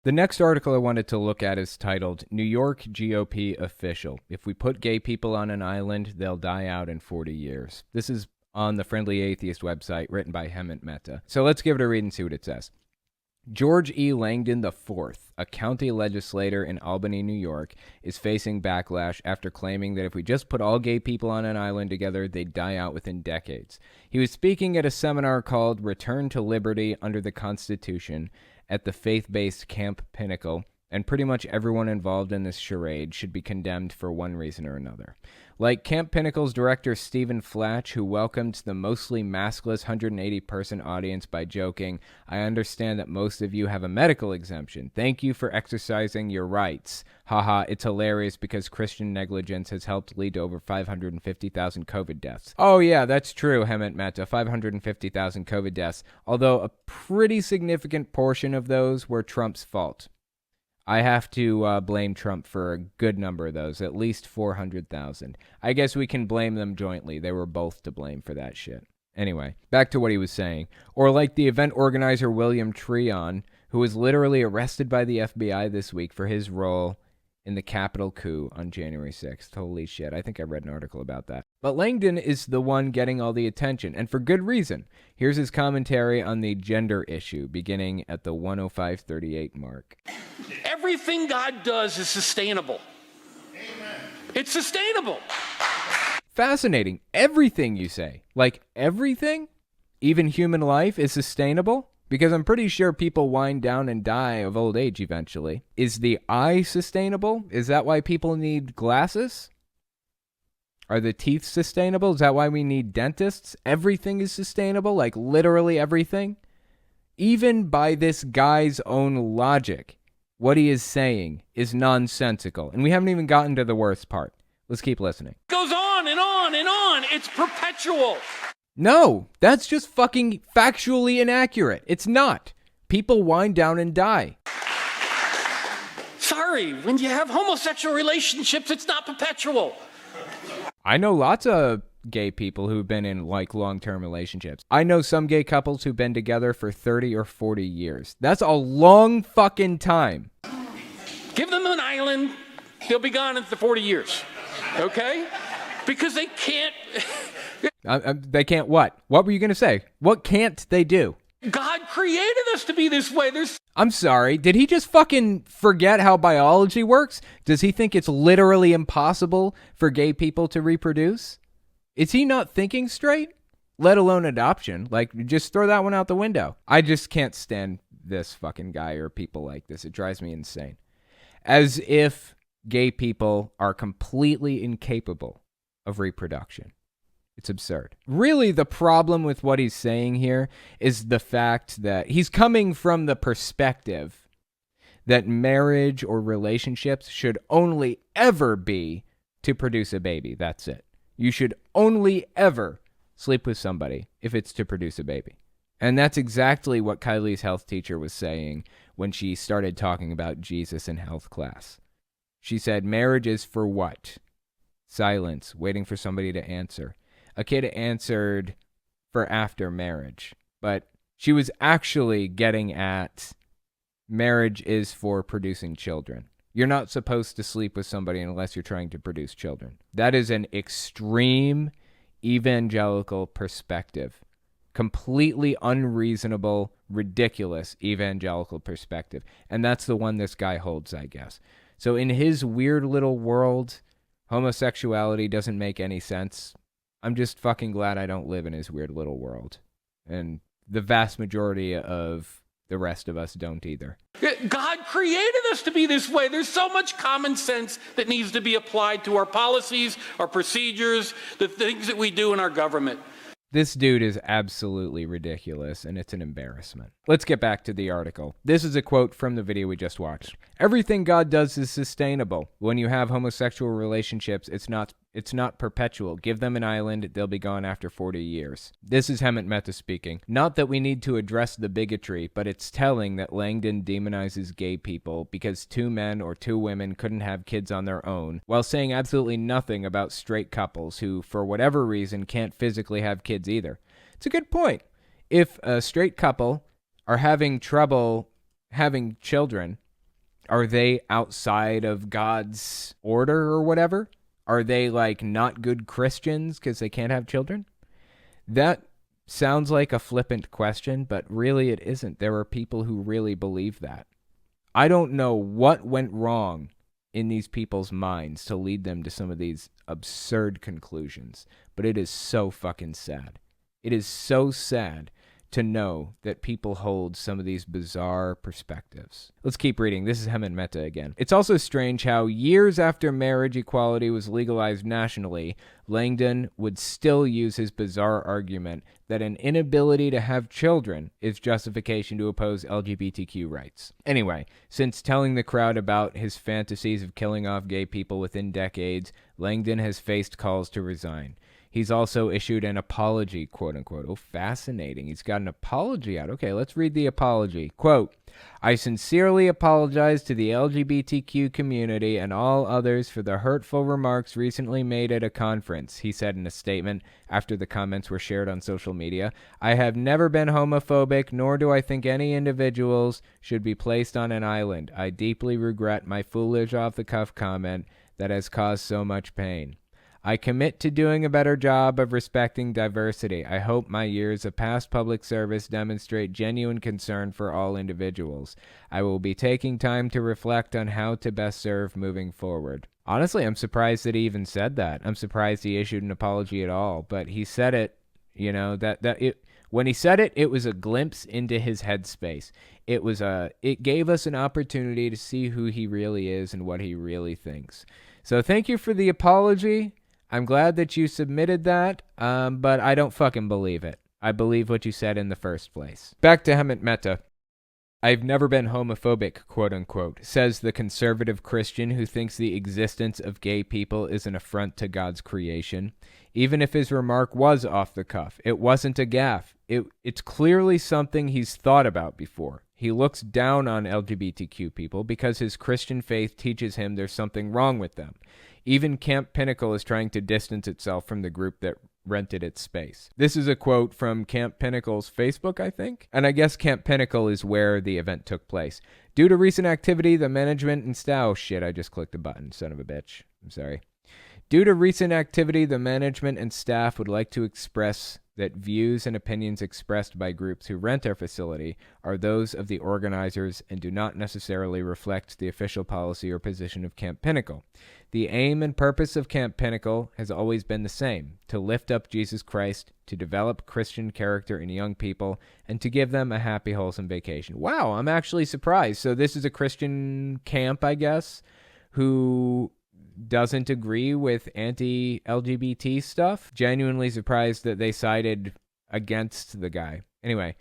The next article I wanted to look at is titled, New York GOP Official. If we put gay people on an island, they'll die out in 40 years. This is on the Friendly Atheist website, written by Hemant Mehta. So let's give it a read and see what it says. George E. Langdon IV, a county legislator in Albany, New York, is facing backlash after claiming that if we just put all gay people on an island together, they'd die out within decades. He was speaking at a seminar called Return to Liberty Under the Constitution at the faith-based Camp Pinnacle, and pretty much everyone involved in this charade should be condemned for one reason or another. Like Camp Pinnacle's director Stephen Flatch, who welcomed the mostly maskless 180-person audience by joking, "I understand that most of you have a medical exemption. Thank you for exercising your rights. Haha, it's hilarious because Christian negligence has helped lead to over 550,000 COVID deaths." Oh yeah, that's true, Hemant Mehta, 550,000 COVID deaths, although a pretty significant portion of those were Trump's fault. I have to blame Trump for a good number of those, at least 400,000. I guess we can blame them jointly. They were both to blame for that shit. Anyway, back to what he was saying. Or like the event organizer William Treon, who was literally arrested by the FBI this week for his role in the Capitol coup on January 6th. Holy shit, I think I read an article about that. But Langdon is the one getting all the attention, and for good reason. Here's his commentary on the gender issue, beginning at the 105:38 mark. Everything God does is sustainable. Amen. It's sustainable. Fascinating. Everything you say. Like everything? Even human life is sustainable? Because I'm pretty sure people wind down and die of old age eventually. Is the eye sustainable? Is that why people need glasses? Are the teeth sustainable? Is that why we need dentists? Everything is sustainable? Like literally everything? Even by this guy's own logic, what he is saying is nonsensical. And we haven't even gotten to the worst part. Let's keep listening. It goes on and on and on. It's perpetual. No, that's just fucking factually inaccurate. It's not. People wind down and die. Sorry, when you have homosexual relationships, it's not perpetual. I know lots of gay people who've been in like long-term relationships. I know some gay couples who've been together for 30 or 40 years. That's a long fucking time. Give them an island, they'll be gone in 40 years. Okay? Because they can't... They can't what? What were you going to say? What can't they do? God created us to be this way. I'm sorry. Did he just fucking forget how biology works? Does he think it's literally impossible for gay people to reproduce? Is he not thinking straight? Let alone adoption. Like, just throw that one out the window. I just can't stand this fucking guy or people like this. It drives me insane. As if gay people are completely incapable of reproduction. It's absurd. Really, the problem with what he's saying here is the fact that he's coming from the perspective that marriage or relationships should only ever be to produce a baby. That's it. You should only ever sleep with somebody if it's to produce a baby. And that's exactly what Kylie's health teacher was saying when she started talking about Jesus in health class. She said, marriage is for what? Silence, waiting for somebody to answer. A kid answered for after marriage, but she was actually getting at marriage is for producing children. You're not supposed to sleep with somebody unless you're trying to produce children. That is an extreme evangelical perspective. Completely unreasonable, ridiculous evangelical perspective. And that's the one this guy holds, I guess. So in his weird little world, homosexuality doesn't make any sense. I'm just fucking glad I don't live in his weird little world. And the vast majority of the rest of us don't either. God created us to be this way. There's so much common sense that needs to be applied to our policies, our procedures, the things that we do in our government. This dude is absolutely ridiculous, and it's an embarrassment. Let's get back to the article. This is a quote from the video we just watched. Everything God does is sustainable. When you have homosexual relationships, it's not perpetual. Give them an island, they'll be gone after 40 years. This is Hemant Mehta speaking. Not that we need to address the bigotry, but it's telling that Langdon demonizes gay people because 2 men or 2 women couldn't have kids on their own, while saying absolutely nothing about straight couples who, for whatever reason, can't physically have kids either. It's a good point. If a straight couple are having trouble having children, Are they outside of God's order or whatever? Are they like not good Christians because they can't have children? That sounds like a flippant question, but really it isn't. There are people who really believe that. I don't know what went wrong in these people's minds to lead them to some of these absurd conclusions, but it is so fucking sad. It is so sad to know that people hold some of these bizarre perspectives. Let's keep reading. This is Hemant Mehta again. It's also strange how years after marriage equality was legalized nationally, Langdon would still use his bizarre argument that an inability to have children is justification to oppose LGBTQ rights. Anyway, since telling the crowd about his fantasies of killing off gay people within decades, Langdon has faced calls to resign. He's also issued an apology, quote unquote. Oh, fascinating. He's got an apology out. Okay, let's read the apology. Quote, I sincerely apologize to the LGBTQ community and all others for the hurtful remarks recently made at a conference, he said in a statement after the comments were shared on social media. I have never been homophobic, nor do I think any individuals should be placed on an island. I deeply regret my foolish off-the-cuff comment that has caused so much pain. I commit to doing a better job of respecting diversity. I hope my years of past public service demonstrate genuine concern for all individuals. I will be taking time to reflect on how to best serve moving forward. Honestly, I'm surprised that he even said that. I'm surprised he issued an apology at all, but he said it, when he said it, it was a glimpse into his headspace. It gave us an opportunity to see who he really is and what he really thinks. So thank you for the apology. I'm glad that you submitted that, but I don't fucking believe it. I believe what you said in the first place. Back to Hemant Mehta. I've never been homophobic, quote unquote, says the conservative Christian who thinks the existence of gay people is an affront to God's creation. Even if his remark was off the cuff, it wasn't a gaffe. It's clearly something he's thought about before. He looks down on LGBTQ people because his Christian faith teaches him there's something wrong with them. Even Camp Pinnacle is trying to distance itself from the group that rented its space. This is a quote from Camp Pinnacle's Facebook, I think. And I guess Camp Pinnacle is where the event took place. Due to recent activity, the management and staff... Oh, shit, I just clicked a button, son of a bitch. I'm sorry. Due to recent activity, the management and staff would like to express that views and opinions expressed by groups who rent our facility are those of the organizers and do not necessarily reflect the official policy or position of Camp Pinnacle. The aim and purpose of Camp Pinnacle has always been the same: to lift up Jesus Christ, to develop Christian character in young people, and to give them a happy, wholesome vacation. Wow, I'm actually surprised. So this is a Christian camp, I guess, who doesn't agree with anti-LGBT stuff. Genuinely surprised that they sided against the guy. Anyway,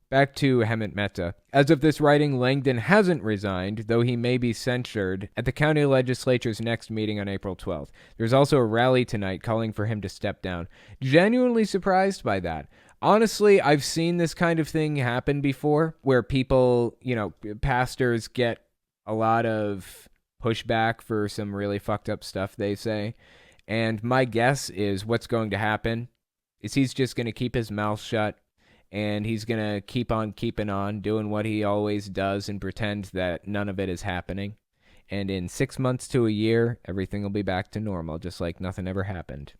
back to Hemant Mehta. As of this writing, Langdon hasn't resigned, though he may be censured at the county legislature's next meeting on April 12th. There's also a rally tonight calling for him to step down. Genuinely surprised by that. Honestly, I've seen this kind of thing happen before, where people, pastors get a lot of pushback for some really fucked up stuff they say. And my guess is what's going to happen is he's just going to keep his mouth shut, and he's going to keep on keeping on, doing what he always does and pretend that none of it is happening. And in 6 months to a year, everything will be back to normal, just like nothing ever happened.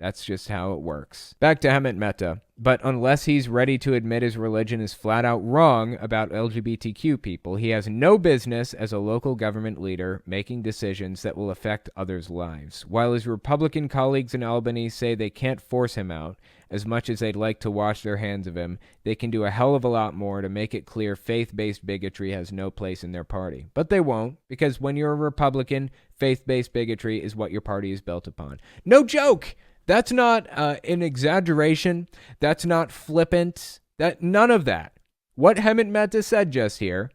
That's just how it works. Back to Hemant Mehta. But unless he's ready to admit his religion is flat out wrong about LGBTQ people, he has no business as a local government leader making decisions that will affect others' lives. While his Republican colleagues in Albany say they can't force him out, as much as they'd like to wash their hands of him, they can do a hell of a lot more to make it clear faith-based bigotry has no place in their party. But they won't, because when you're a Republican, faith-based bigotry is what your party is built upon. No joke! That's not an exaggeration. That's not flippant. None of that. What Hemant Mehta said just here,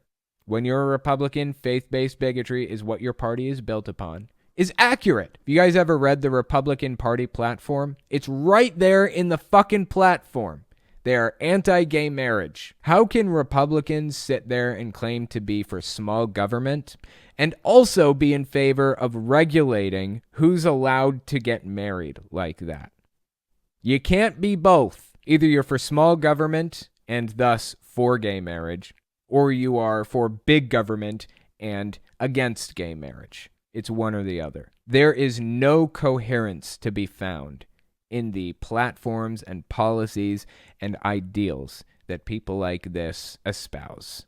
when you're a Republican, faith-based bigotry is what your party is built upon, is accurate. Have you guys ever read the Republican Party platform? It's right there in the fucking platform. They are anti-gay marriage. How can Republicans sit there and claim to be for small government and also be in favor of regulating who's allowed to get married like that? You can't be both. Either you're for small government and thus for gay marriage, or you are for big government and against gay marriage. It's one or the other. There is no coherence to be found in the platforms and policies and ideals that people like this espouse.